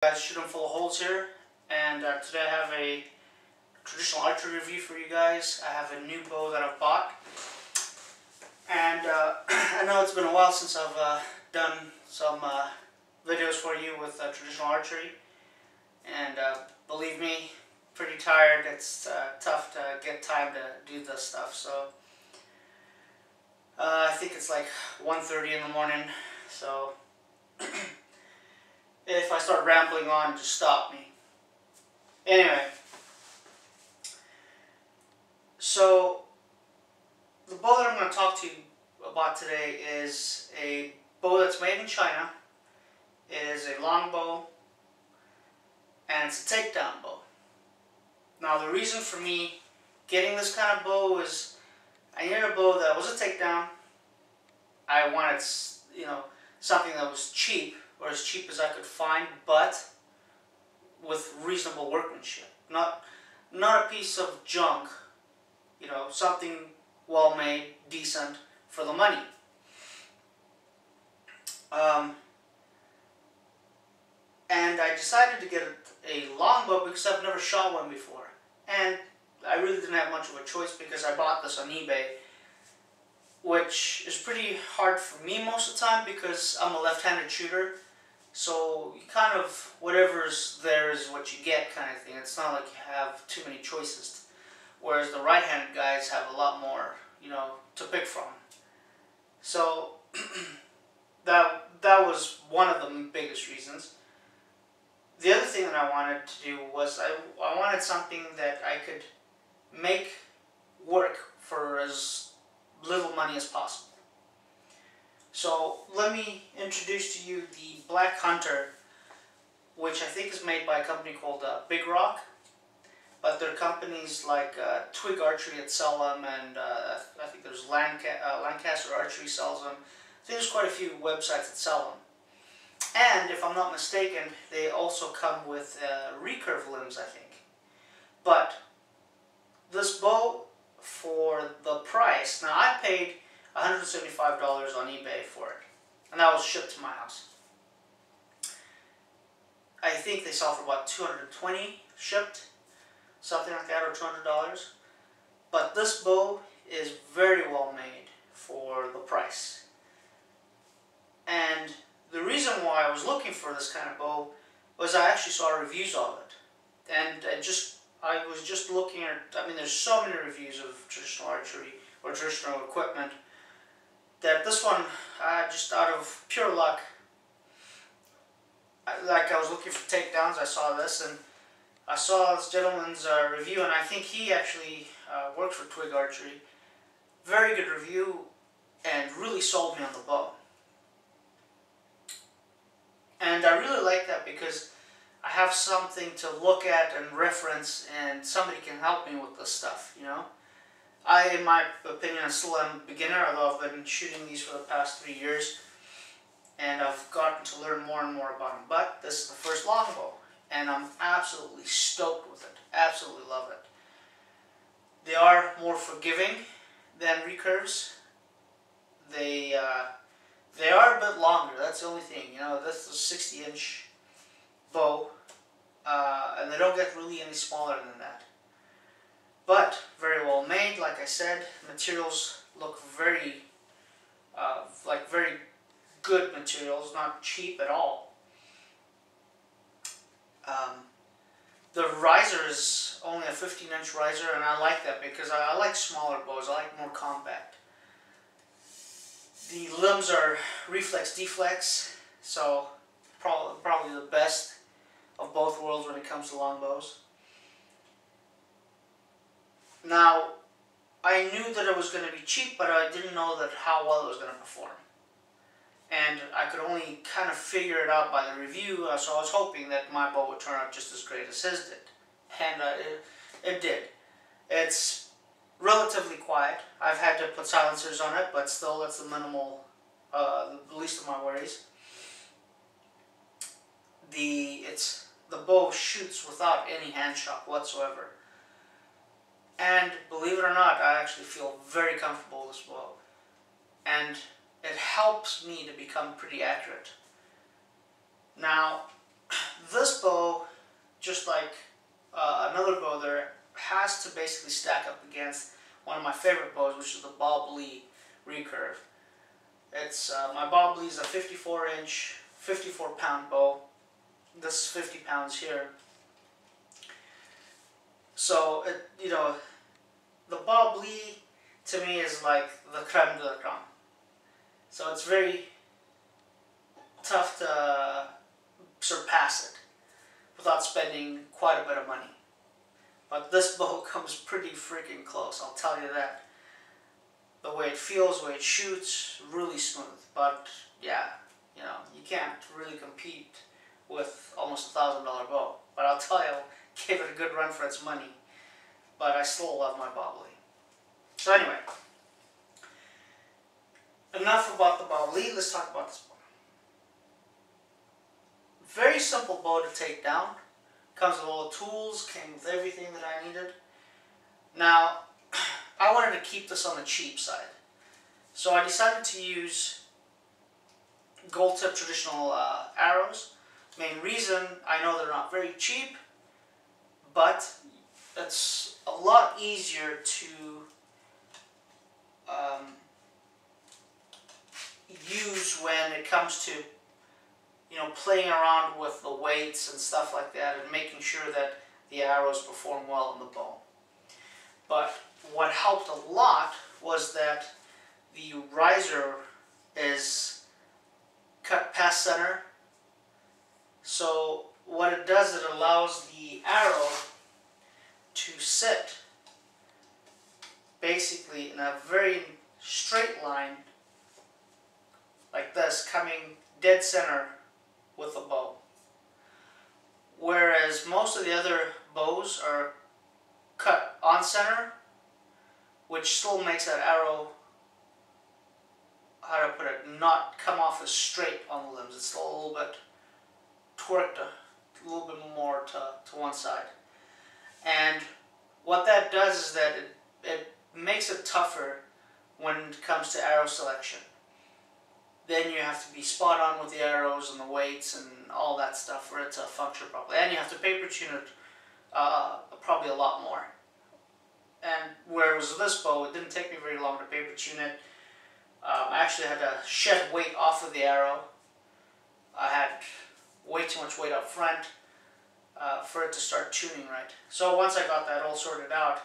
Guys, shooting full of holes here, and today I have a traditional archery review for you guys. I have a new bow that I've bought, and I know it's been a while since I've done some videos for you with traditional archery, and believe me, pretty tired. It's tough to get time to do this stuff, so I think it's like 1:30 in the morning, so if I start rambling on, just stop me. Anyway, so the bow that I'm going to talk to you about today is a bow that's made in China. It is a Longbow, and it's a takedown bow. Now the reason for me getting this kind of bow is I needed a bow that was a takedown. I wanted, something that was cheap, or as cheap as I could find, but with reasonable workmanship. Not a piece of junk, something well made, decent for the money. And I decided to get a longbow because I've never shot one before. And I really didn't have much of a choice because I bought this on eBay, which is pretty hard for me most of the time because I'm a left-handed shooter. So you kind of, whatever's there is what you get kind of thing. It's not like you have too many choices. Whereas the right-handed guys have a lot more, to pick from. So that was one of the biggest reasons. The other thing that I wanted to do was I wanted something that I could make work for as little money as possible. So let me introduce to you the Black Hunter, which I think is made by a company called Big Rock. But there are companies like Twig Archery that sell them, and I think there's Lancaster Archery sells them. I think there's quite a few websites that sell them. And if I'm not mistaken, they also come with recurve limbs, I think. But this bow, for the price, now I paid $175 on eBay for it, and that was shipped to my house. I think they sell for about $220 shipped, something like that, or $200. But this bow is very well made for the price. And the reason why I was looking for this kind of bow was I actually saw reviews of it, and I was just looking at, there's so many reviews of traditional archery or traditional equipment that this one, just out of pure luck, like I was looking for takedowns, I saw this, and I saw this gentleman's review, and I think he actually works for Twig Archery. Very good review, and really sold me on the bow. And I really like that because I have something to look at and reference, and somebody can help me with this stuff, I, in my opinion, still am a beginner, although I've been shooting these for the past 3 years, and I've gotten to learn more and more about them. But this is the first longbow, and I'm absolutely stoked with it. Absolutely love it. They are more forgiving than recurves. They are a bit longer. That's the only thing. This is a 60-inch bow, and they don't get really any smaller than that. But very well made, like I said. Materials look very, very good materials, not cheap at all. The riser is only a 15-inch riser, and I like that because I like smaller bows. I like more compact. The limbs are reflex-deflex, so probably the best of both worlds when it comes to longbows. Now, I knew that it was going to be cheap, but I didn't know how well it was going to perform. And I could only kind of figure it out by the review, so I was hoping that my bow would turn out just as great as his did. And it did. It's relatively quiet. I've had to put silencers on it, but still that's the minimal, the least of my worries. The bow shoots without any hand shock whatsoever. And believe it or not, I actually feel very comfortable with this bow. And it helps me to become pretty accurate. Now, this bow, just like another bow there, has to basically stack up against one of my favorite bows, which is the Bob Lee recurve. It's my Bob Lee is a 54-inch, 54-pound bow. This is 50 pounds here. So the Bob Lee to me is like the creme de la creme. So it's very tough to surpass it without spending quite a bit of money. But this bow comes pretty freaking close, I'll tell you that. The way it feels, the way it shoots, really smooth. But yeah, you can't really compete with almost $1,000 bow. But I'll tell you, gave it a good run for its money. But I still love my Bob Lee. So anyway, enough about the Bob Lee, let's talk about this bow. Very simple bow to take down. Comes with all the tools, came with everything that I needed. Now, I wanted to keep this on the cheap side. So I decided to use gold tip traditional arrows. Main reason, I know they're not very cheap, but it's a lot easier to use when it comes to playing around with the weights and stuff like that and making sure that the arrows perform well in the bow. But what helped a lot was that the riser is cut past center. So what it does, it allows the arrow to sit basically in a very straight line like this, coming dead center with the bow. Whereas most of the other bows are cut on center, which still makes that arrow, how to put it, not come off as straight on the limbs. It's still a little bit twerked a little bit more to one side. And what that does is that it makes it tougher when it comes to arrow selection. Then you have to be spot on with the arrows and the weights and all that stuff for it to function properly. And you have to paper tune it probably a lot more. And whereas with this bow, it didn't take me very long to paper tune it. I actually had to shed weight off of the arrow. I had way too much weight up front for it to start tuning right. So once I got that all sorted out,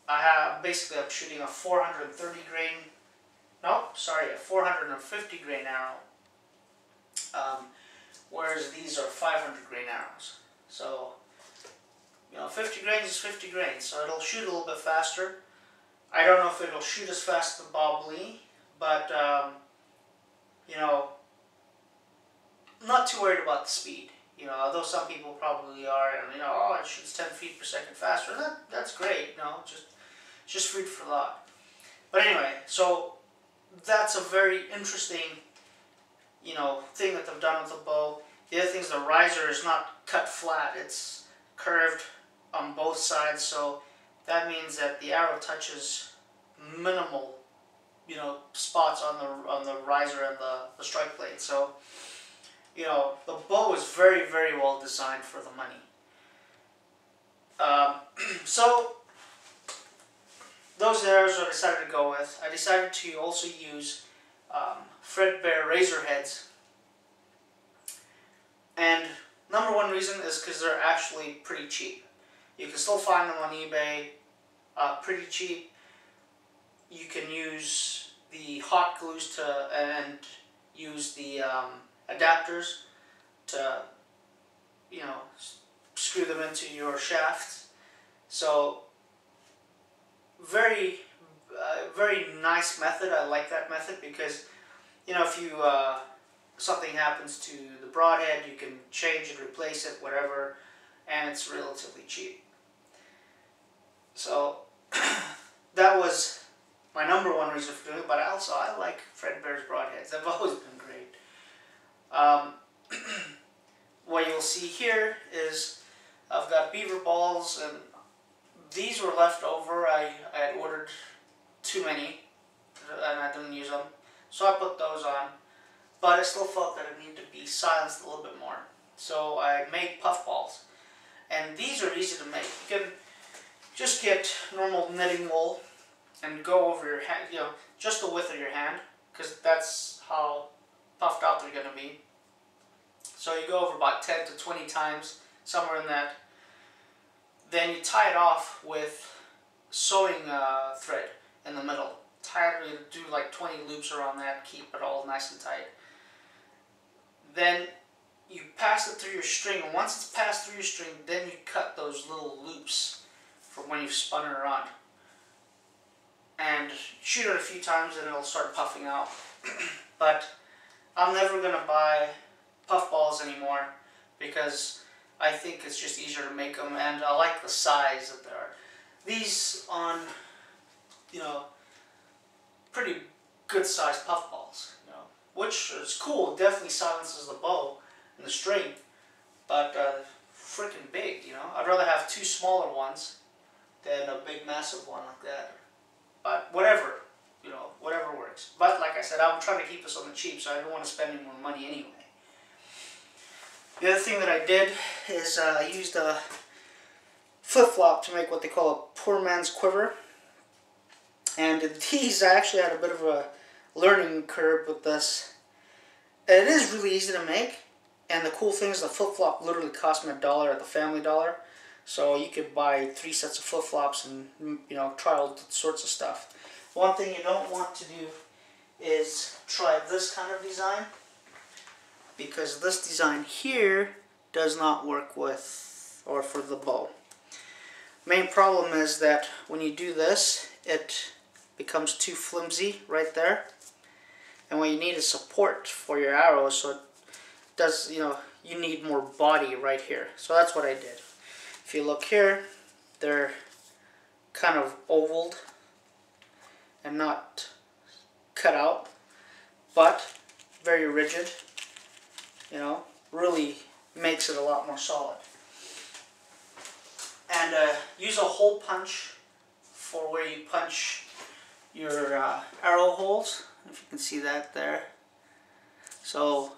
I'm shooting a 430 grain. No, sorry, a 450 grain arrow, whereas these are 500 grain arrows. So, 50 grains is 50 grains, so it'll shoot a little bit faster. I don't know if it'll shoot as fast as the Bob Lee, but, not too worried about the speed. Although some people probably are, and it shoots 10 feet per second faster, and that's great, just food for thought. But anyway, so that's a very interesting, thing that they've done with the bow. The other thing is the riser is not cut flat; it's curved on both sides. So that means that the arrow touches minimal, spots on the riser and the strike blade. So, the bow is very, very well designed for the money. So those arrows I decided to go with. I decided to also use threadbare razor heads. And number one reason is because they're actually pretty cheap. You can still find them on eBay pretty cheap. You can use the hot glues and use the adapters to, screw them into your shafts. So very nice method. I like that method because, if you something happens to the broadhead, you can change it, replace it, whatever, and it's relatively cheap. So that was my number one reason for doing it, but also I like threadbare broadheads. They've always been great. What you'll see here is I've got beaver balls, and these were left over. I had ordered too many and I didn't use them, so I put those on, but I still felt that it needed to be silenced a little bit more. So I made puffballs. And these are easy to make. You can just get normal knitting wool and go over your hand, you know, just the width of your hand, because that's how puffed out they're going to be. So you go over about 10 to 20 times, somewhere in that. Then you tie it off with sewing thread in the middle. Tie it, do like 20 loops around that, keep it all nice and tight. Then you pass it through your string, and once it's passed through your string, then you cut those little loops from when you've spun it around. And shoot it a few times and it'll start puffing out. But I'm never going to buy puff balls anymore because I think it's just easier to make them, and I like the size that they are. These on, you know, pretty good sized puff balls, you know, which is cool. It definitely silences the bow and the string, but freaking big, you know. I'd rather have two smaller ones than a big massive one like that. But whatever, you know, whatever works. But like I said, I'm trying to keep this on the cheap, so I don't want to spend any more money anyway. The other thing that I did is I used a flip-flop to make what they call a poor man's quiver. And these, I actually had a bit of a learning curve with this. It is really easy to make, and the cool thing is the flip-flop literally cost me $1 at the Family Dollar. So you could buy 3 sets of flip-flops and, you know, try all sorts of stuff. One thing you don't want to do is try this kind of design, because this design here does not work with or for the bow. Main problem is that when you do this, it becomes too flimsy right there, and what you need is support for your arrows, so it does, you know, you need more body right here. So that's what I did. If you look here, they're kind of ovaled and not cut out, but very rigid, you know, really makes it a lot more solid. And use a hole punch for where you punch your arrow holes, if you can see that there. So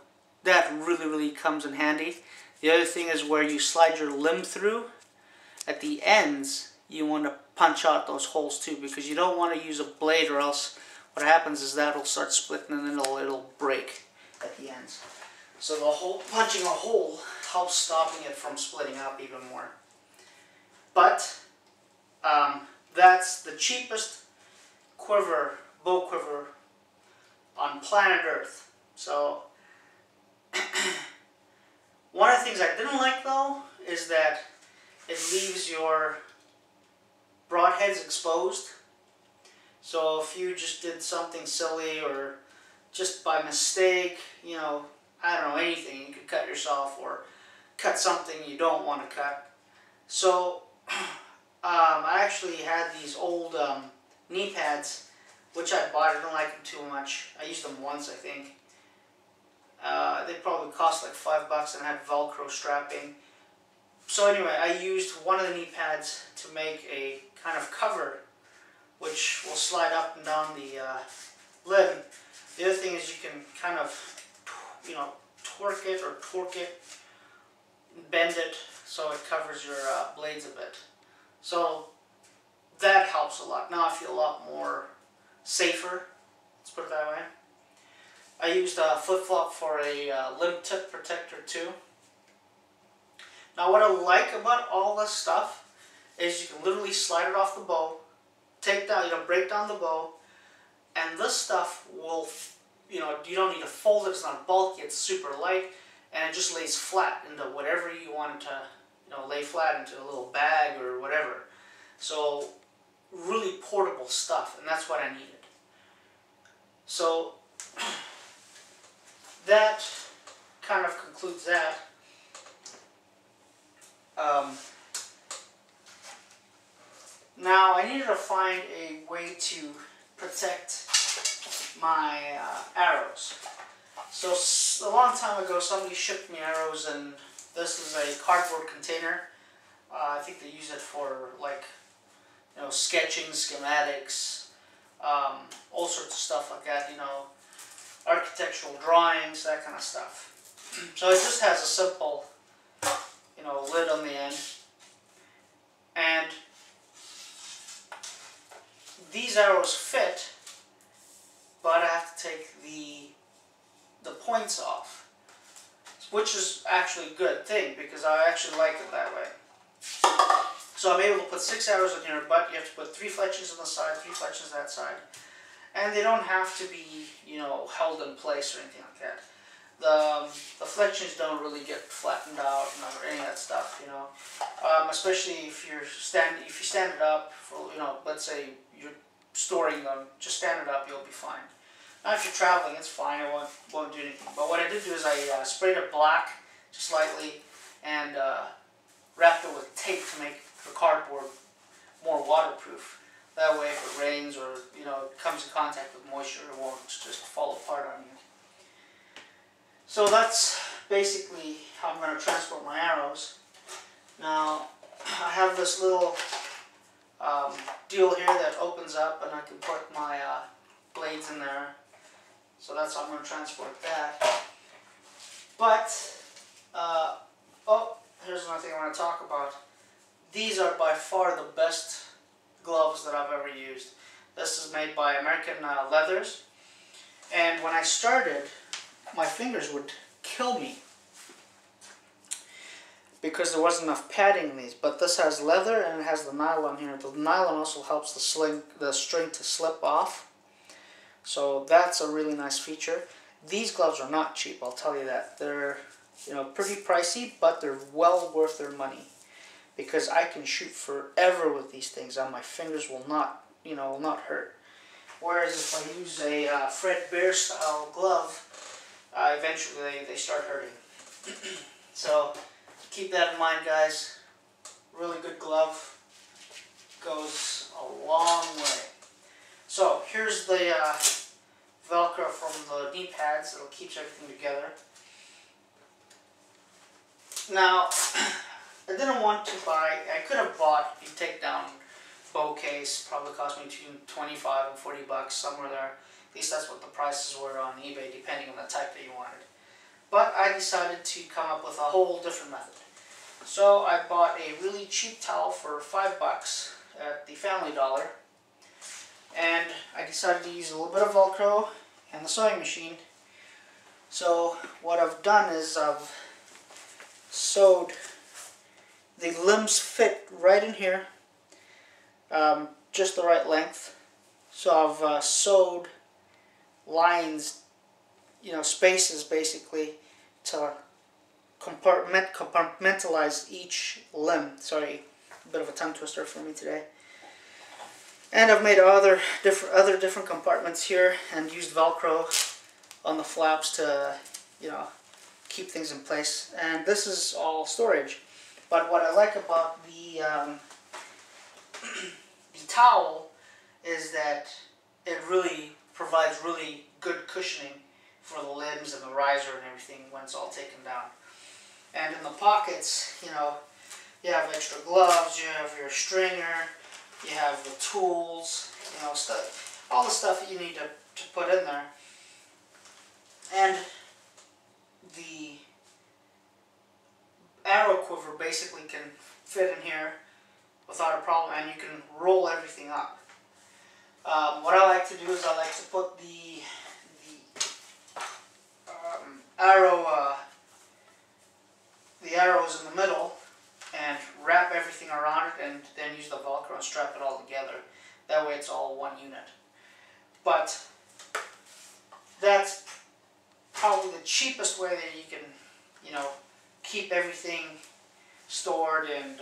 that really comes in handy. The other thing is where you slide your limb through. At the ends, you want to punch out those holes too, because you don't want to use a blade, or else what happens is that will start splitting and it'll break at the ends. So the hole, punching a hole helps stopping it from splitting up even more. But that's the cheapest quiver, bow quiver on planet Earth. So one of the things I didn't like though is that it leaves your broadheads exposed. So if you just did something silly or just by mistake, you know, I don't know, anything, you could cut yourself or cut something you don't want to cut. So I actually had these old knee pads, which I bought. I didn't like them too much. I used them once, I think. They probably cost like $5 and had Velcro strapping. So anyway, I used one of the knee pads to make a kind of cover, which will slide up and down the lid. The other thing is you can kind of, you know, torque it or torque it, bend it so it covers your blades a bit. So that helps a lot. Now I feel a lot more safer, let's put it that way. I used a flip-flop for a limb tip protector too. Now what I like about all this stuff is you can literally slide it off the bow, take down, you know, break down the bow, and this stuff will, you know, you don't need to fold it, it's not bulky, it's super light, and it just lays flat into whatever you want it to, you know, lay flat into a little bag or whatever. So really portable stuff, and that's what I needed. So that kind of concludes that. Now I needed to find a way to protect my arrows. So a long time ago somebody shipped me arrows, and this is a cardboard container. I think they use it for, like, you know, sketching, schematics, all sorts of stuff like that, you know, architectural drawings, that kind of stuff. So it just has a simple, lid on the end. And these arrows fit, but I have to take the points off, which is actually a good thing because I actually like it that way. So I'm able to put 6 arrows in here, but you have to put 3 fletchings on the side, 3 fletchings that side. And they don't have to be, held in place or anything like that. The fletchings don't really get flattened out or any of that stuff, especially if you stand it up for, let's say you're storing them, just stand it up, you'll be fine. Now if you're traveling, it's fine, it won't do anything. But what I did do is I sprayed it black, just lightly, and wrapped it with tape to make the cardboard more waterproof. That way if it rains or, comes in contact with moisture, it won't just fall apart on you. So that's basically how I'm going to transport my arrows. Now, I have this little deal here that opens up and I can put my blades in there. So that's how I'm going to transport that. But, here's another thing I want to talk about. These are by far the best gloves that I've ever used. This is made by American Leathers. And when I started, my fingers would kill me because there wasn't enough padding in these. But this has leather and it has the nylon here. The nylon also helps the string to slip off. So that's a really nice feature. These gloves are not cheap, I'll tell you that. They're pretty pricey, but they're well worth their money because I can shoot forever with these things and my fingers will not hurt. Whereas if I use a Fred Bear style glove, eventually they start hurting. So keep that in mind, guys. Really good glove. Goes a long way. So here's the Velcro from the knee pads. It'll keep everything together. Now, I didn't want to buy, I could have bought a takedown bow case, probably cost me between 25 and 40 bucks, somewhere there. At least that's what the prices were on eBay, depending on the type that you wanted. But I decided to come up with a whole different method. So I bought a really cheap towel for 5 bucks at the Family Dollar. And I decided to use a little bit of Velcro and the sewing machine. So what I've done is I've sewed, the limbs fit right in here, just the right length. So I've sewed lines, spaces basically to compartmentalize each limb. Sorry, a bit of a tongue twister for me today. And I've made other different compartments here and used Velcro on the flaps to, keep things in place. And this is all storage. But what I like about the towel is that it really provides really good cushioning for the limbs and the riser and everything when it's all taken down. And in the pockets, you have extra gloves, you have your stringer, you have the tools, stuff, all the stuff that you need to put in there. And the arrow quiver basically can fit in here without a problem, and you can roll everything up. What I like to do is I like to put the arrows in the middle and wrap everything around it, and then use the Velcro and strap it all together. That way it's all one unit. But that's probably the cheapest way that you can, keep everything stored and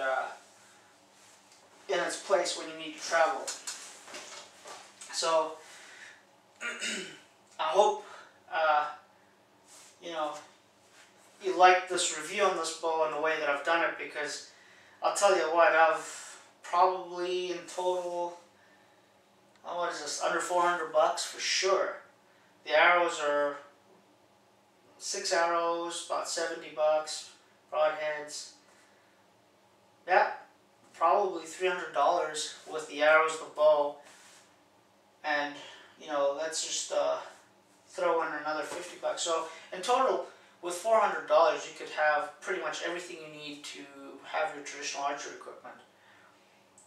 in its place when you need to travel. So I hope you like this review on this bow and the way that I've done it, because I'll tell you what, I've probably in total, what is this, under 400 bucks for sure. The arrows are 6 arrows, about 70 bucks, broadheads. Yeah, probably $300 with the arrows, the bow, and let's just throw in another 50 bucks. So in total, with $400 you could have pretty much everything you need to have your traditional archery equipment.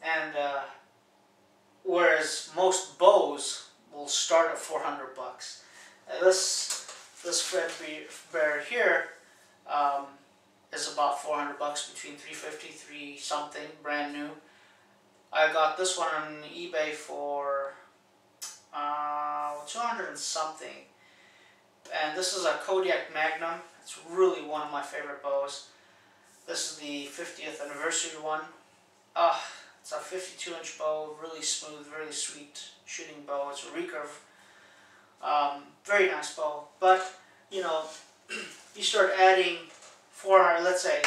And whereas most bows will start at 400 bucks. This Fredbear here is about 400 bucks, between 350, 3 something, brand new. I got this one on eBay for 200 and something. And this is a Kodiak Magnum. It's really one of my favorite bows. This is the 50th anniversary one. It's a 52-inch bow, really smooth, really sweet shooting bow. It's a recurve. Very nice bow. But, you know, you start adding 400, let's say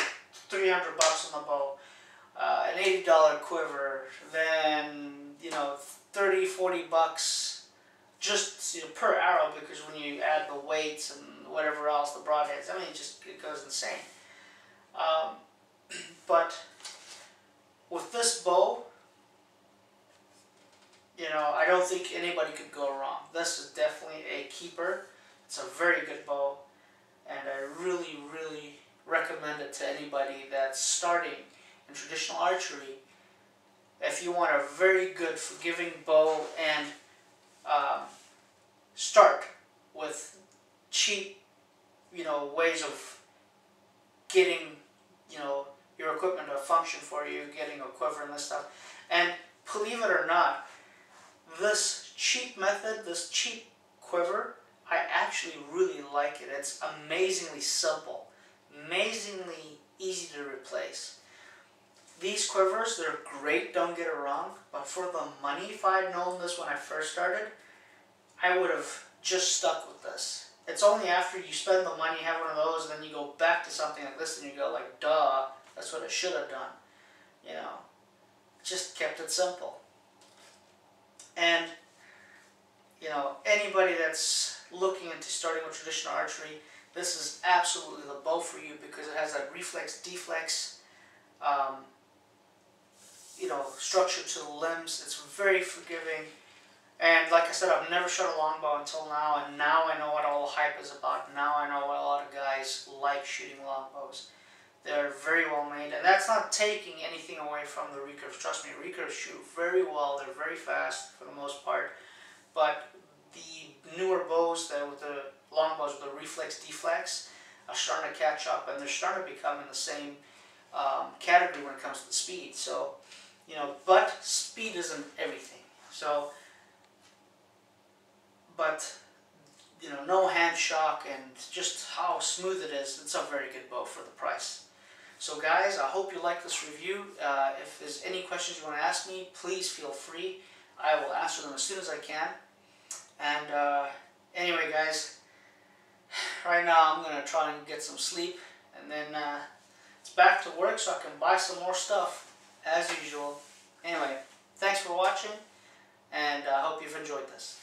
300 bucks on the bow, an $80 quiver, then, you know, 30, 40 bucks just, you know, per arrow, because when you add the weights and whatever else, the broadheads, I mean, it goes insane. But with this bow, you know, I don't think anybody could go wrong. This is definitely a keeper. It's a very good bow, and I really, really recommend it to anybody that's starting in traditional archery. If you want a very good, forgiving bow and start with cheap, you know, ways of getting, you know, your equipment to function for you, getting a quiver and this stuff. And believe it or not, this cheap method, this cheap quiver, I actually really like it. It's amazingly simple, amazingly easy to replace. These quivers, they're great, don't get it wrong, but for the money, if I had known this when I first started, I would have just stuck with this. It's only after you spend the money, have one of those, and then you go back to something like this and you go like, duh, that's what I should have done. You know, just kept it simple. And, you know, anybody that's looking into starting with traditional archery, this is absolutely the bow for you, because it has that reflex, deflex, you know, structure to the limbs. It's very forgiving. And like I said, I've never shot a longbow until now, and now I know what all the hype is about. Now I know why a lot of guys like shooting longbows. They're very well made, and that's not taking anything away from the recurves. Trust me, recurves shoot very well. They're very fast for the most part. But the newer bows, with the longbows with the reflex, deflex, are starting to catch up, and they're starting to become in the same category when it comes to the speed. So, you know, but speed isn't everything. So, but, you know, no hand shock, and just how smooth it is, it's a very good bow for the price. So guys, I hope you like this review. If there's any questions you want to ask me, please feel free. I will answer them as soon as I can. And anyway guys, right now I'm going to try and get some sleep, and then it's back to work so I can buy some more stuff as usual. Anyway, thanks for watching, and I hope you've enjoyed this.